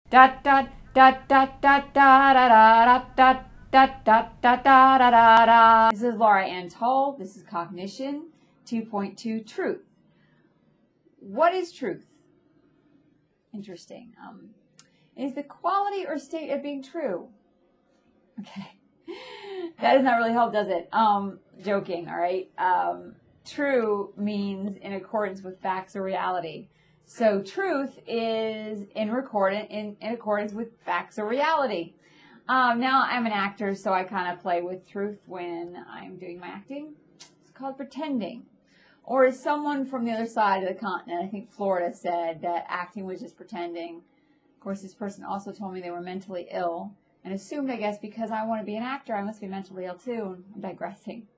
Da da da da da da da da da da da da da da. This is Laura Ann Tull. This is Cognition 2.2 Truth. What is truth? Interesting. Is the quality or state of being true? Okay. That does not really help, does it? Joking, all right? True means in accordance with facts or reality. So truth is in accordance with facts or reality. Now I'm an actor, so I kind of play with truth when I'm doing my acting. It's called pretending. Or as someone from the other side of the continent, I think Florida, said that acting was just pretending. Of course, this person also told me they were mentally ill and assumed, I guess, because I want to be an actor, I must be mentally ill too. I'm digressing.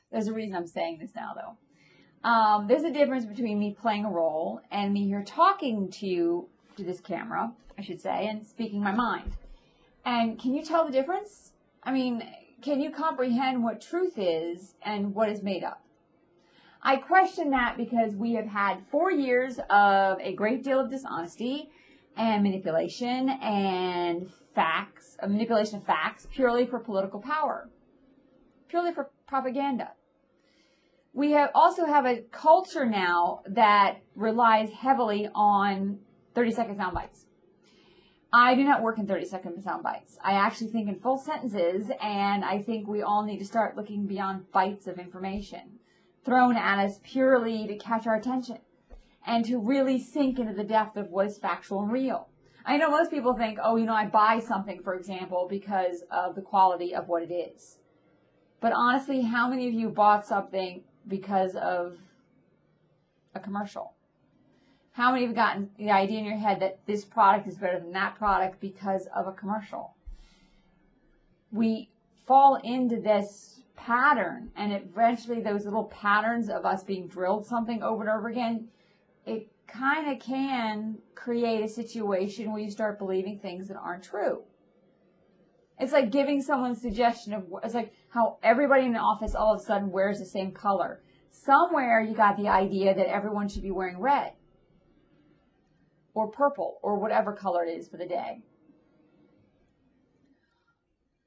There's a reason I'm saying this now, though. There's a difference between me playing a role and me here talking to you, to this camera, I should say, and speaking my mind. And can you tell the difference? I mean, can you comprehend what truth is and what is made up? I question that because we have had 4 years of a great deal of dishonesty and manipulation and manipulation of facts purely for political power, purely for propaganda. We also have a culture now that relies heavily on 30-second sound bites. I do not work in 30-second sound bites. I actually think in full sentences, and I think we all need to start looking beyond bites of information thrown at us purely to catch our attention and to really sink into the depth of what is factual and real. I know most people think, oh, I buy something, for example, because of the quality of what it is. But honestly, how many of you bought something because of a commercial? How many have gotten the idea in your head that this product is better than that product because of a commercial? We fall into this pattern, and eventually those little patterns of us being drilled something over and over again, it kind of can create a situation where you start believing things that aren't true. It's like giving someone a suggestion of, it's like how everybody in the office all of a sudden wears the same color. Somewhere you got the idea that everyone should be wearing red or purple or whatever color it is for the day.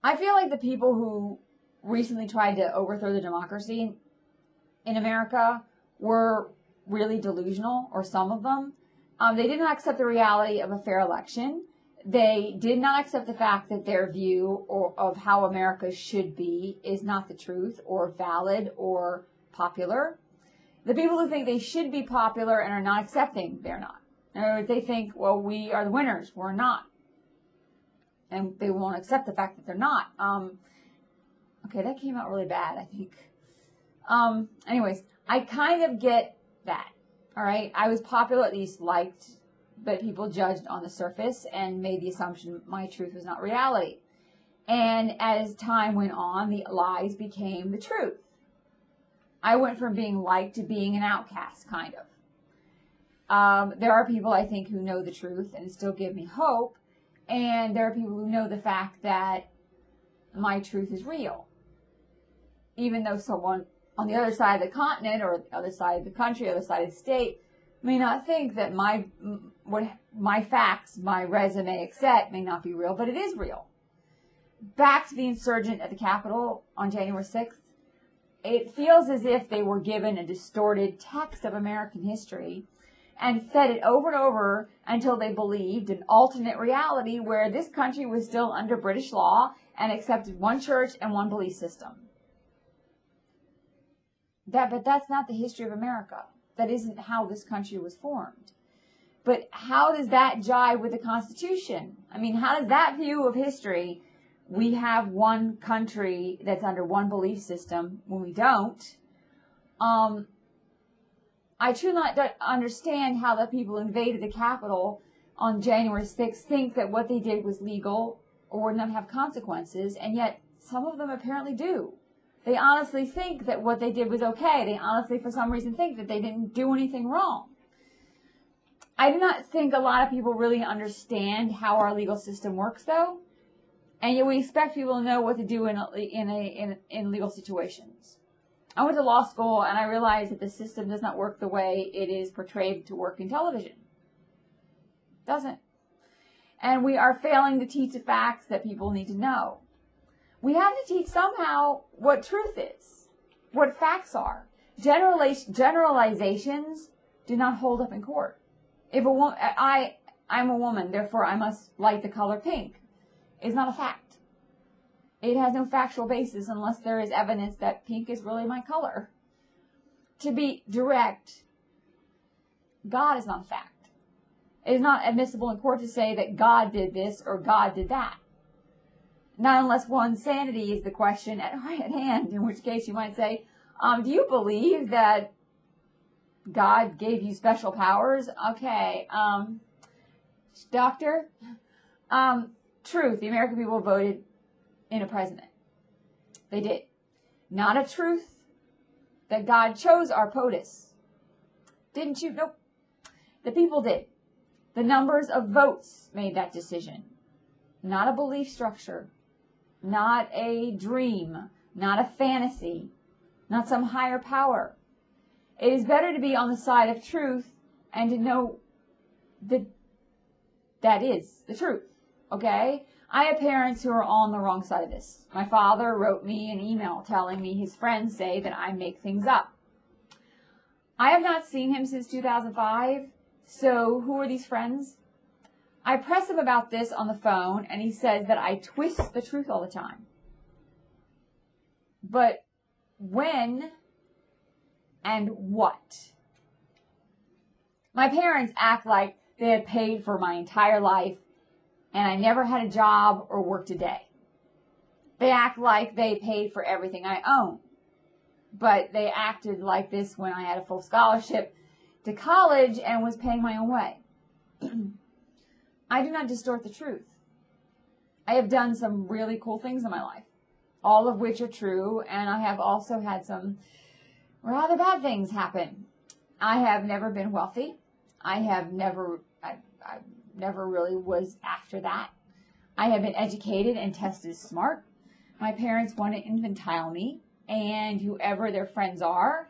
I feel like the people who recently tried to overthrow the democracy in America were really delusional, or some of them. They did not accept the reality of a fair election. They did not accept the fact that their view of how America should be is not the truth or valid or popular. The people who think they should be popular and are not accepting, they're not. In other words, they think, well, we are the winners. We're not. And they won't accept the fact that they're not. Okay, that came out really bad, I think. Anyways, I kind of get that. All right? I was popular, at least liked, but people judged on the surface and made the assumption my truth was not reality. And as time went on, the lies became the truth. I went from being liked to being an outcast, kind of. There are people, I think, who know the truth and still give me hope. And there are people who know the fact that my truth is real. Even though someone on the other side of the continent or the other side of the country, other side of the state, may not think that my facts, my resume, etc., may not be real, but it is real. Back to the insurgent at the Capitol on January 6th, it feels as if they were given a distorted text of American history and fed it over and over until they believed an alternate reality where this country was still under British law and accepted one church and one belief system. But that's not the history of America. That isn't how this country was formed. But how does that jive with the Constitution? I mean, how does that view of history, we have one country that's under one belief system when we don't? I truly don't understand how the people who invaded the Capitol on January 6th think that what they did was legal or would not have consequences, and yet some of them apparently do. They honestly think that what they did was okay. They honestly, for some reason, think that they didn't do anything wrong. I do not think a lot of people really understand how our legal system works, though. And yet we expect people to know what to do in legal situations. I went to law school and I realized that the system does not work the way it is portrayed to work in television. It doesn't. And we are failing to teach the facts that people need to know. We have to teach somehow what truth is, what facts are. Generalizations do not hold up in court. If I'm a woman, therefore I must like the color pink, is not a fact. It has no factual basis unless there is evidence that pink is really my color. To be direct, God is not a fact. It is not admissible in court to say that God did this or God did that. Not unless one's sanity is the question at hand, in which case you might say, do you believe that God gave you special powers? Okay, doctor, truth, the American people voted in a president. They did. Not a truth that God chose our POTUS. Didn't you? Nope. The people did. The numbers of votes made that decision. Not a belief structure. Not a dream. Not a fantasy. Not some higher power. It is better to be on the side of truth and to know that that is the truth. Okay? I have parents who are on the wrong side of this. My father wrote me an email telling me his friends say that I make things up. I have not seen him since 2005, so who are these friends? I press him about this on the phone, and he says that I twist the truth all the time. But when and what? My parents act like they had paid for my entire life and I never had a job or worked a day. They act like they paid for everything I own. But they acted like this when I had a full scholarship to college and was paying my own way. I do not distort the truth. I have done some really cool things in my life, all of which are true, and I have also had some rather bad things happen. I have never been wealthy. I never really was after that. I have been educated and tested as smart. My parents want to infantile me, and whoever their friends are,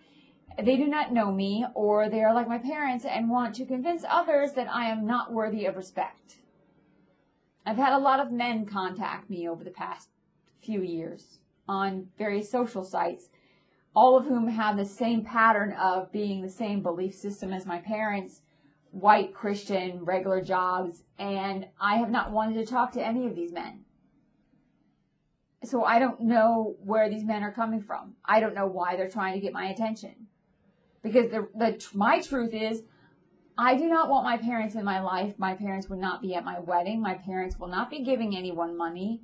they do not know me, or they are like my parents and want to convince others that I am not worthy of respect. I've had a lot of men contact me over the past few years on various social sites, all of whom have the same pattern of being the same belief system as my parents, white, Christian, regular jobs, and I have not wanted to talk to any of these men. So I don't know where these men are coming from. I don't know why they're trying to get my attention. Because my truth is, I do not want my parents in my life. My parents would not be at my wedding. My parents will not be giving anyone money.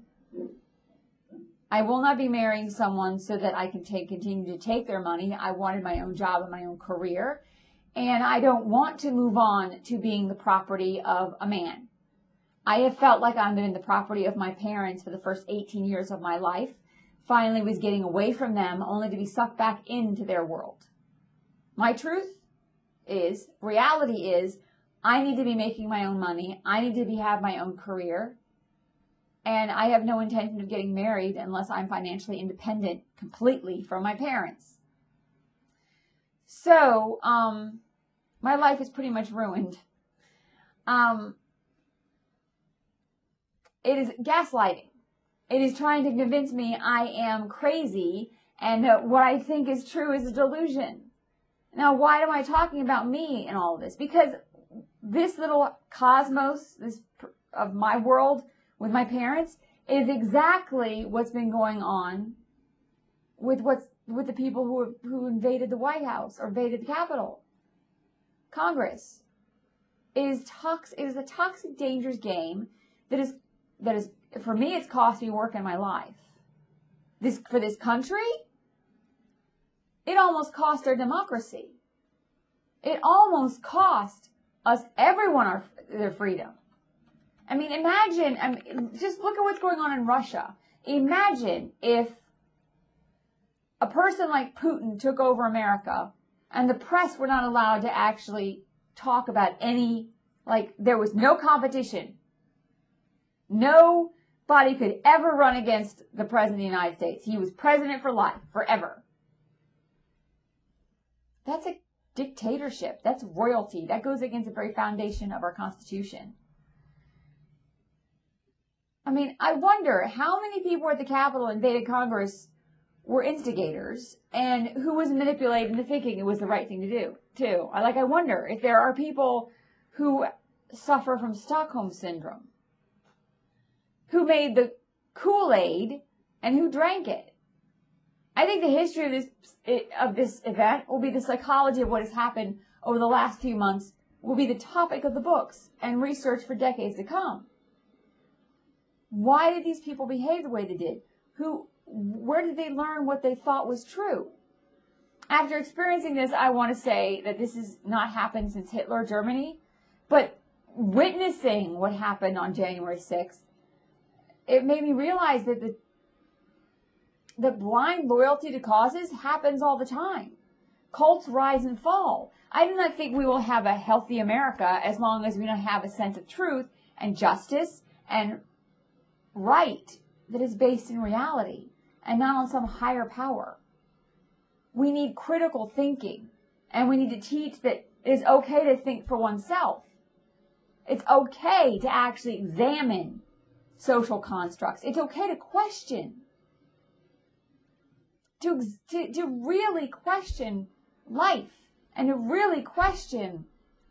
I will not be marrying someone so that I can continue to take their money. I wanted my own job and my own career. And I don't want to move on to being the property of a man. I have felt like I've been the property of my parents for the first 18 years of my life. Finally was getting away from them only to be sucked back into their world. My truth is, reality is, I need to be making my own money. I need to have my own career. And I have no intention of getting married unless I'm financially independent completely from my parents. So, my life is pretty much ruined. It is gaslighting. It is trying to convince me I am crazy and that what I think is true is a delusion. Now, why am I talking about me in all of this? Because this little cosmos of my world with my parents is exactly what's been going on with the people who invaded the White House or invaded the Capitol, Congress. It is a toxic, dangerous game that is for me. It's cost me work in my life. For this country, it almost cost our democracy. It almost cost us, everyone, their freedom. I mean, imagine, just look at what's going on in Russia. Imagine if a person like Putin took over America and the press were not allowed to actually talk about there was no competition. Nobody could ever run against the President of the United States. He was president for life, forever. That's a dictatorship. That's royalty. That goes against the very foundation of our Constitution. I mean, I wonder how many people at the Capitol invaded Congress were instigators and who was manipulated into thinking it was the right thing to do, too. I wonder if there are people who suffer from Stockholm Syndrome, who made the Kool-Aid and who drank it. I think the history of this event will be the psychology of what has happened over the last few months will be the topic of the books and research for decades to come. Why did these people behave the way they did? Where did they learn what they thought was true? After experiencing this, I want to say that this has not happened since Hitler, Germany, but witnessing what happened on January 6th, it made me realize that the blind loyalty to causes happens all the time. Cults rise and fall. I do not think we will have a healthy America as long as we don't have a sense of truth and justice and right that is based in reality and not on some higher power. We need critical thinking, and we need to teach that it is okay to think for oneself. It's okay to actually examine social constructs. It's okay to question. To really question life and to really question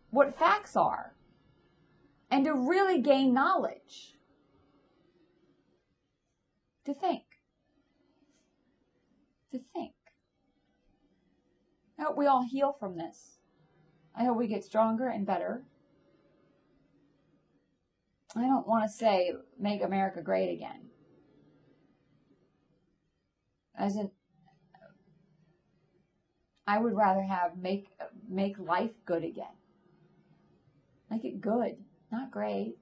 what facts are and to really gain knowledge. To think. I hope we all heal from this. I hope we get stronger and better. I don't want to say make America great again. I would rather have make life good again. Make it good, not great.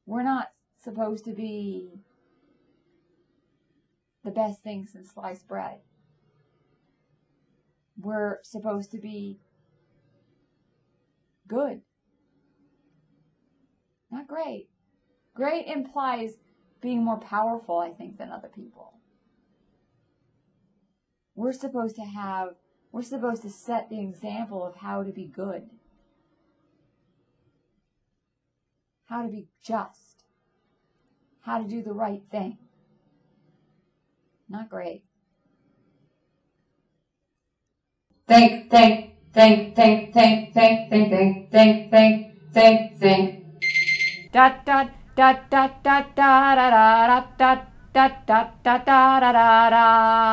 We're not supposed to be the best thing since sliced bread. We're supposed to be good, not great. Great implies being more powerful, I think, than other people. We're supposed to set the example of how to be good, how to be just, how to do the right thing. Not great. Think. Dot dot dot dot dot dot dot dot dot dot dot dot dot dot.